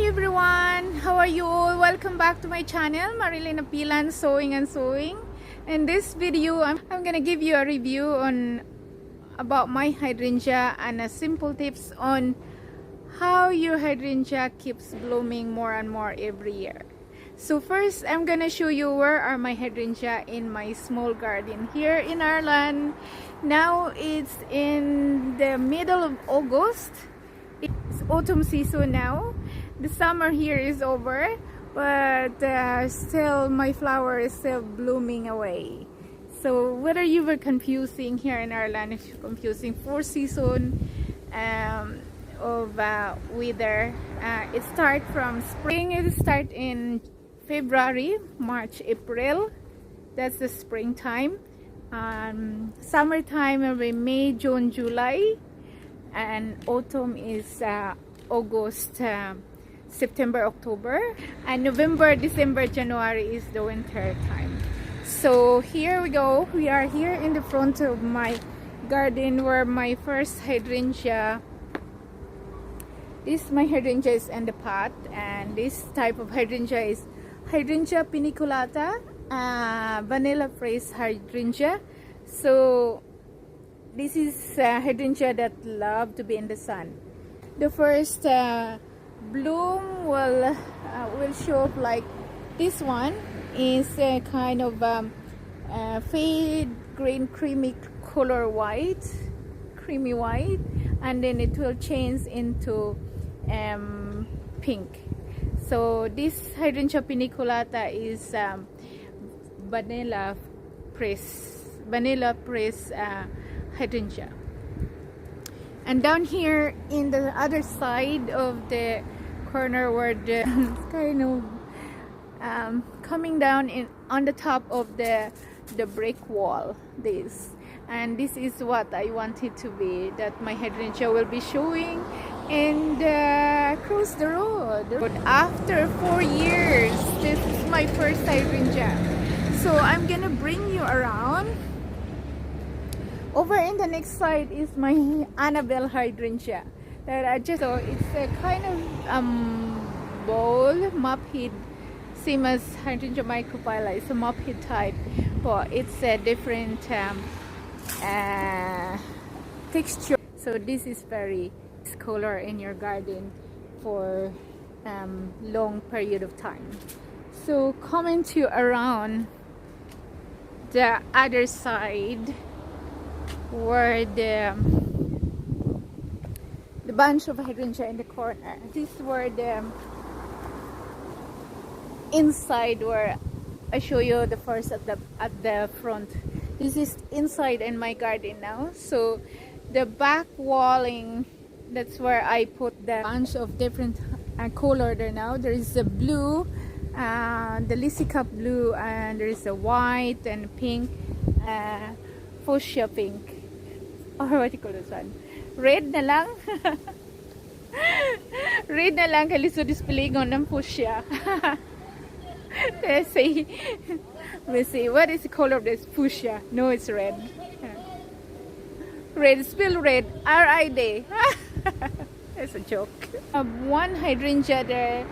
everyone, how are you all? Welcome back to my channel, marilynapilan, sewing and sewing. In this video, I'm gonna give you a review on about my hydrangea and a simple tips on how your hydrangea keeps blooming more and more every year. So first, I'm gonna show you where are my hydrangea in my small garden here in Ireland. Now it's in the middle of August. It's autumn season now. The summer here is over, but still my flower is still blooming away. So whether you were confusing here in Ireland, if you're confusing four season of weather, it starts from spring. It start in February, March, April. That's the springtime. Summertime will be May, June, July. And autumn is August, September, October, and November, December, January is the winter time. So here we go. We are here in the front of my garden where my first hydrangea. This my hydrangea is in the pot, and this type of hydrangea is hydrangea piniculata, vanilla fraise hydrangea. So this is hydrangea that love to be in the sun. The first bloom will show up like this one is kind of fade green creamy color white, creamy white, and then it will change into pink. So this hydrangea piniculata is vanilla press hydrangea. And down here in the other side of the corner where the kind of coming down in on the top of the brick wall, this is what I want it to be, that my hydrangea will be showing and across the road. But after 4 years, this is my first hydrangea. So I'm gonna bring you around. Over in the next side is my Annabelle hydrangea that I just, so it's a kind of bowl mop head, same as hydrangea macrophylla. It's a mop head type, but it's a different texture. So this is very color in your garden for long period of time. So coming to around the other side where the bunch of hydrangea in the corner. This is where the inside where I show you the first at the front. This is inside in my garden now. So the back walling, that's where I put the bunch of different color there now. There is the blue, the Lissy Cup blue, and there is a white and pink, fuchsia pink. Or what do you call this one? Red na lang. Red na lang kay lisod displaygon ng fuchsia. Let's see. What is the color of this fuchsia? No, it's red. Red, spell red. R-I-D. That's a joke. One hydrangea there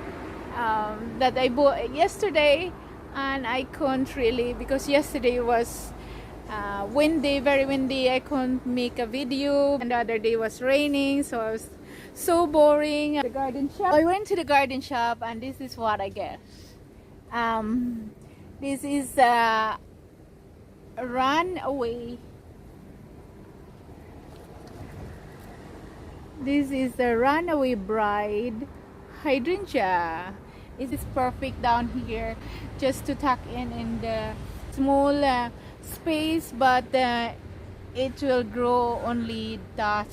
that I bought yesterday, and I couldn't really, because yesterday was windy, very windy. I couldn't make a video, and the other day was raining, so I was so boring. The garden shop. I went to the garden shop, and this is what I get. This is runaway. This is the runaway bride hydrangea. This is perfect down here, just to tuck in the small space, but it will grow only that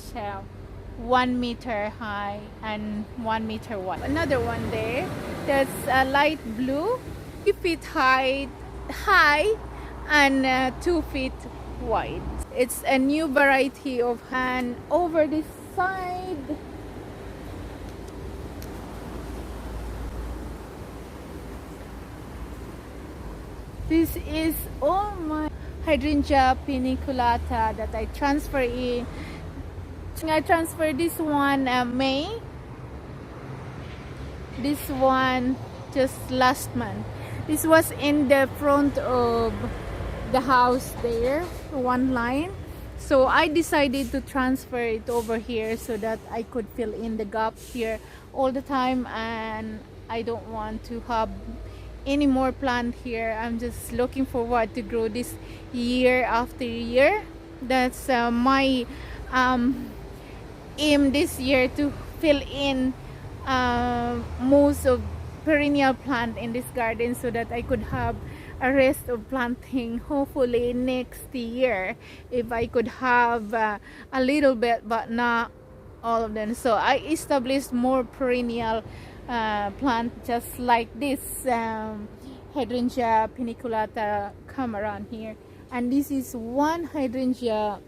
1 meter high and 1 meter wide. Another one there that's a light blue, 3 feet high and 2 feet wide. It's a new variety of, and over this side this is all my hydrangea piniculata that I transfer in. I transferred this one May This one just last month. This was in the front of the house there, one line. So I decided to transfer it over here so that I could fill in the gap here all the time, and I don't want to have any more plant here. I'm just looking forward to grow this year after year. That's my aim this year, to fill in most of perennial plant in this garden so that I could have a rest of planting hopefully next year, if I could have a little bit but not all of them. So I established more perennial plant just like this hydrangea piniculata come around here. And this is one hydrangea,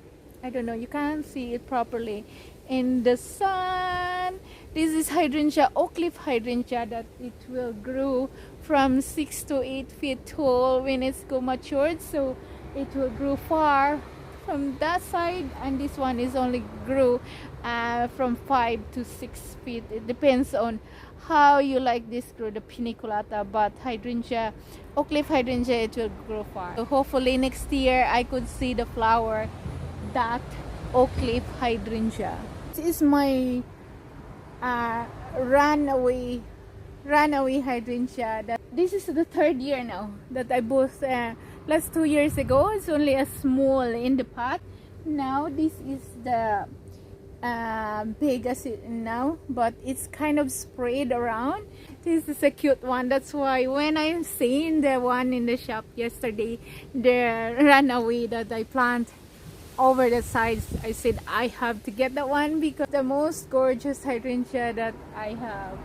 I don't know, you can't see it properly in the sun. This is hydrangea, OAKLEAF hydrangea, that it will grow from 6 to 8 feet tall when it's go matured. So it will grow far from that side, and this one is only grew from 5 to 6 feet. It depends on how you like this grow, the piniculata, but hydrangea, OAKLEAF hydrangea, it will grow far. So hopefully next year I could see the flower that OAKLEAF hydrangea. This is my runaway hydrangea. This is the third year now that I bought. Last 2 years ago it's only a small in the pot. Now this is the biggest now, but it's kind of spread around. This is a cute one. That's why when I seen the one in the shop yesterday, the runaway that I plant over the sides, I said I have to get that one because the most gorgeous hydrangea that I have.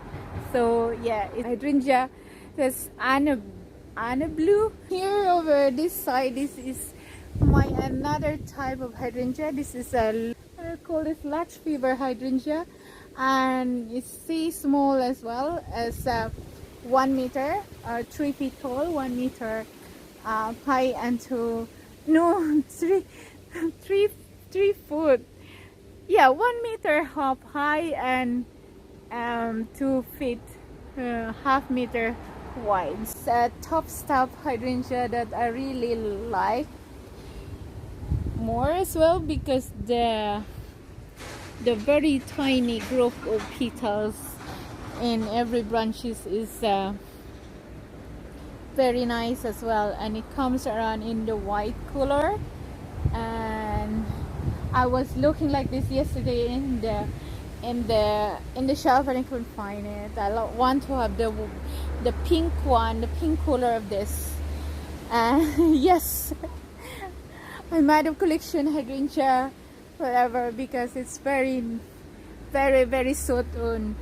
So yeah, it's hydrangea. There's Annabelle. Here over this side, this is my another type of hydrangea. This is a, I call it latch fever hydrangea, and it's so small as well as 1 meter or 3 feet tall, 1 meter high, and no 3 foot, yeah, 1 meter half high and 2 feet half meter wide. It's a top stuff hydrangea that I really like more as well, because the very tiny group of petals in every branches is very nice as well, and it comes around in the white color. And I was looking like this yesterday in the shelf and I couldn't find it. I want to have the pink one, the pink color of this. Yes, I might have collection hydrangea forever because it's very suit on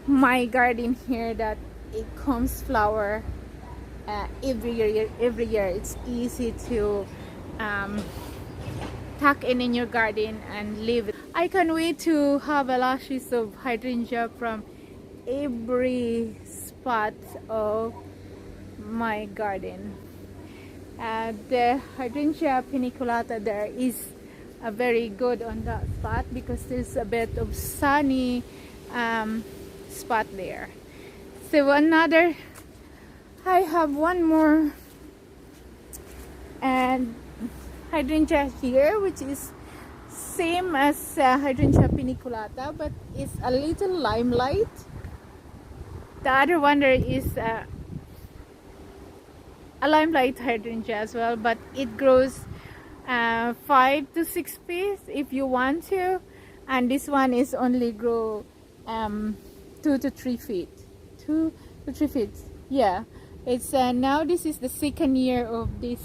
my garden here, that it comes flower every year. It's easy to tuck in your garden and leave it. I can't wait to have a lashes of hydrangea from every spot of my garden. The hydrangea piniculata there is very good on that spot because there's a bit of sunny spot there. So another, I have one more and hydrangea here, which is same as hydrangea piniculata, but it's a little limelight. The other one there is a limelight hydrangea as well, but it grows 5 to 6 feet if you want to, and this one is only grow 2 to 3 feet. 2 to 3 feet. Yeah, it's now this is the second year of this.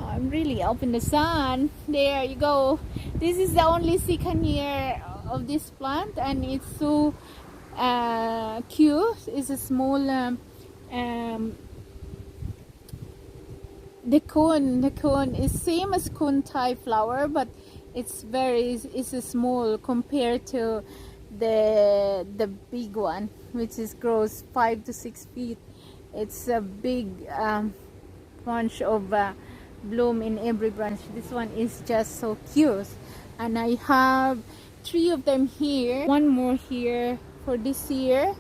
I'm really up in the sun. There you go. This is the only second year of this plant, and it's so cute. It's a small the cone is same as cone type flower, but it's a small compared to the big one, which is grows 5 to 6 feet. It's a big bunch of bloom in every branch. This one is just so cute, and I have 3 of them here, one more here for this year,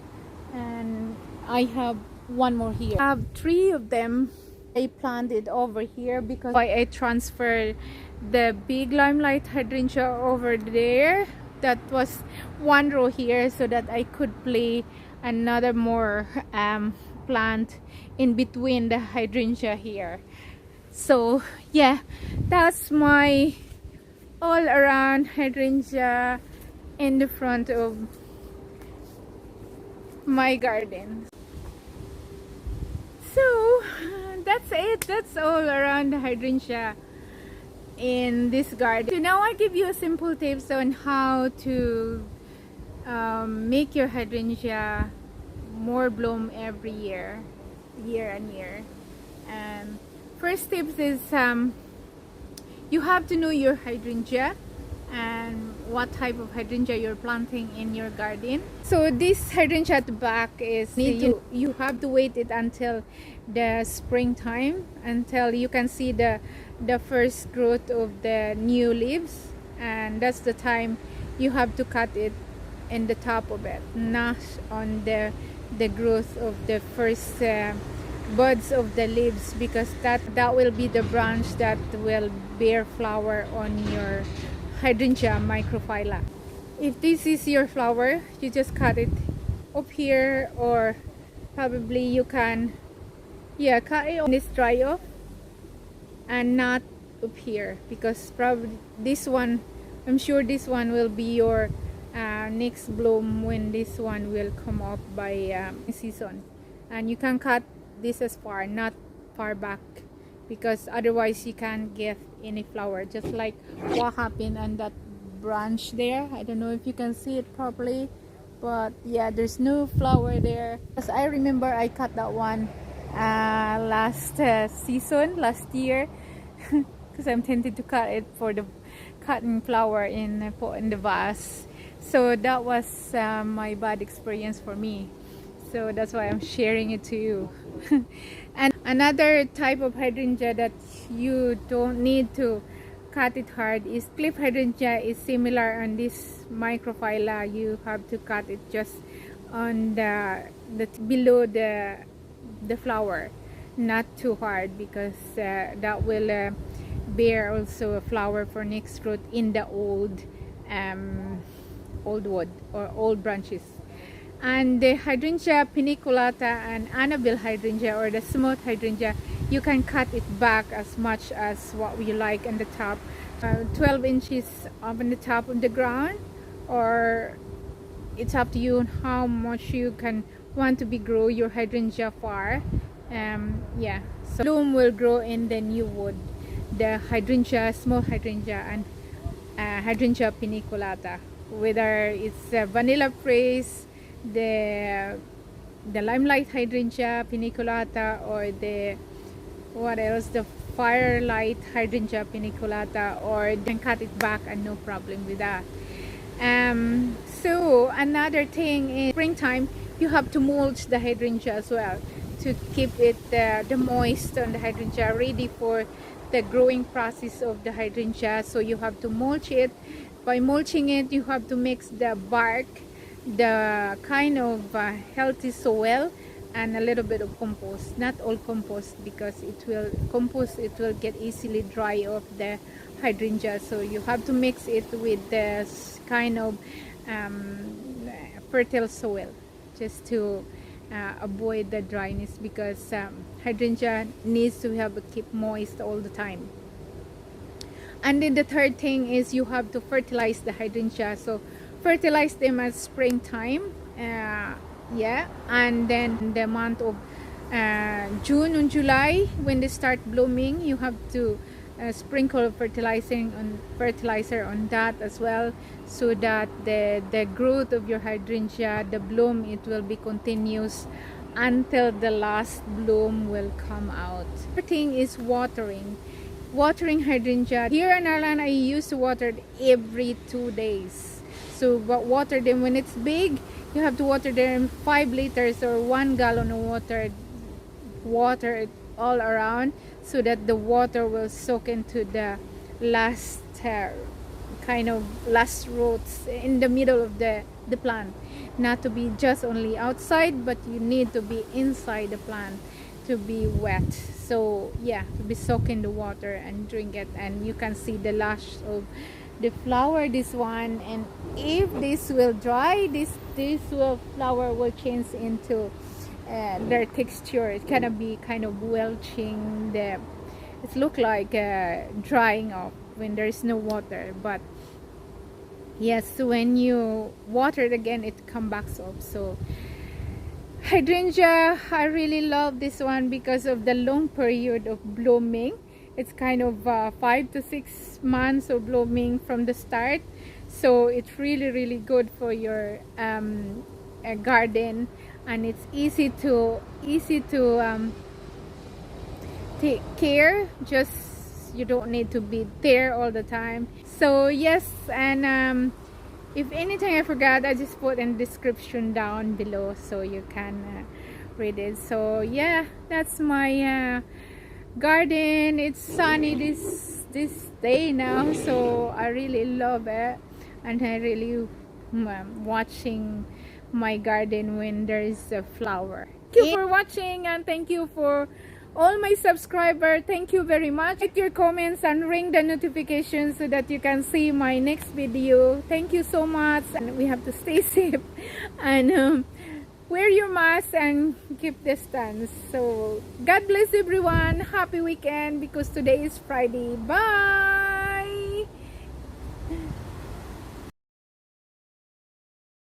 and I have one more here. I have 3 of them. I planted over here because I transferred the big limelight hydrangea over there. That was one row here so that I could play another more plant in between the hydrangea here. So yeah, that's my all around hydrangea in the front of my garden. So that's it. That's all around the hydrangea in this garden. So now I give you a simple tips on how to make your hydrangea more bloom every year and year. And first tips is you have to know your hydrangea and what type of hydrangea you're planting in your garden. So this hydrangea at the back is you have to wait it until the springtime, until you can see the first growth of the new leaves, and that's the time you have to cut it in the top of it, not on the growth of the first buds of the leaves, because that will be the branch that will bear flower on your hydrangea macrophylla. If this is your flower, you just cut it up here, or probably you can cut it on this dry off and not up here, because probably this one, I'm sure this one will be your next bloom when this one will come up by season. And you can cut this as far, not far back, because otherwise you can't get any flower, just like what happened on that branch there. I don't know if you can see it properly, but yeah, there's no flower there. Because I remember I cut that one last year because I'm tempted to cut it for the cutting flower in the vase. So that was my bad experience for me, so that's why I'm sharing it to you. And another type of hydrangea that you don't need to cut it hard is cliff hydrangea. Is similar on this macrophylla. You have to cut it just on the below the flower, not too hard, because that will bear also a flower for next growth in the old wood or old branches. And the hydrangea piniculata and Annabelle hydrangea, or the smooth hydrangea, you can cut it back as much as what you like on the top, 12 inches up on the top of the ground, or it's up to you on how much you can want to grow your hydrangea far. Yeah, so bloom will grow in the new wood, the hydrangea, small hydrangea, and hydrangea piniculata, whether it's vanilla praise, the limelight hydrangea piniculata, or the firelight hydrangea piniculata, or you can cut it back and no problem with that. So another thing is springtime, you have to mulch the hydrangea as well to keep it the moist on the hydrangea, ready for the growing process of the hydrangea. So you have to mulch it. By mulching it, you have to mix the bark, the kind of healthy soil, and a little bit of compost. Not all compost, because it will get easily dry off the hydrangea. So you have to mix it with this kind of fertile soil, just to avoid the dryness, because hydrangea needs to keep moist all the time. And then the third thing is you have to fertilize the hydrangea. So fertilize them at springtime, and then the month of June and July, when they start blooming, you have to sprinkle fertilizer on that as well, so that the growth of your hydrangea, the bloom, it will be continuous until the last bloom will come out. The thing is watering hydrangea. Here in Ireland, I used to water it every 2 days. So but water them when it's big, you have to water them 5 liters or 1 gallon of water it all around, so that the water will soak into the last kind of last roots in the middle of the plant, not to be just only outside, but you need to be inside the plant to be wet. So yeah, to be soaked in the water and drink it. And you can see the lash of the flower, this one, and if this will dry, this flower will change into their texture. It's gonna be kind of welching. It look like drying up when there's no water, but yes, when you water it again, it comes back up. So hydrangea, I really love this one because of the long period of blooming. It's kind of 5 to 6 months of blooming from the start, so it's really good for your garden, and it's easy to take care. Just you don't need to be there all the time. So yes, and if anything I forgot, I just put in the description down below so you can read it. So yeah, that's my garden. It's sunny this day now, so I really love it, and I really watching my garden when there is a flower. Thank you for watching, and thank you for all my subscribers. Thank you very much. Hit your comments and ring the notification so that you can see my next video. Thank you so much, and we have to stay safe and wear your mask and keep distance. So God bless everyone. Happy weekend, because today is Friday. Bye.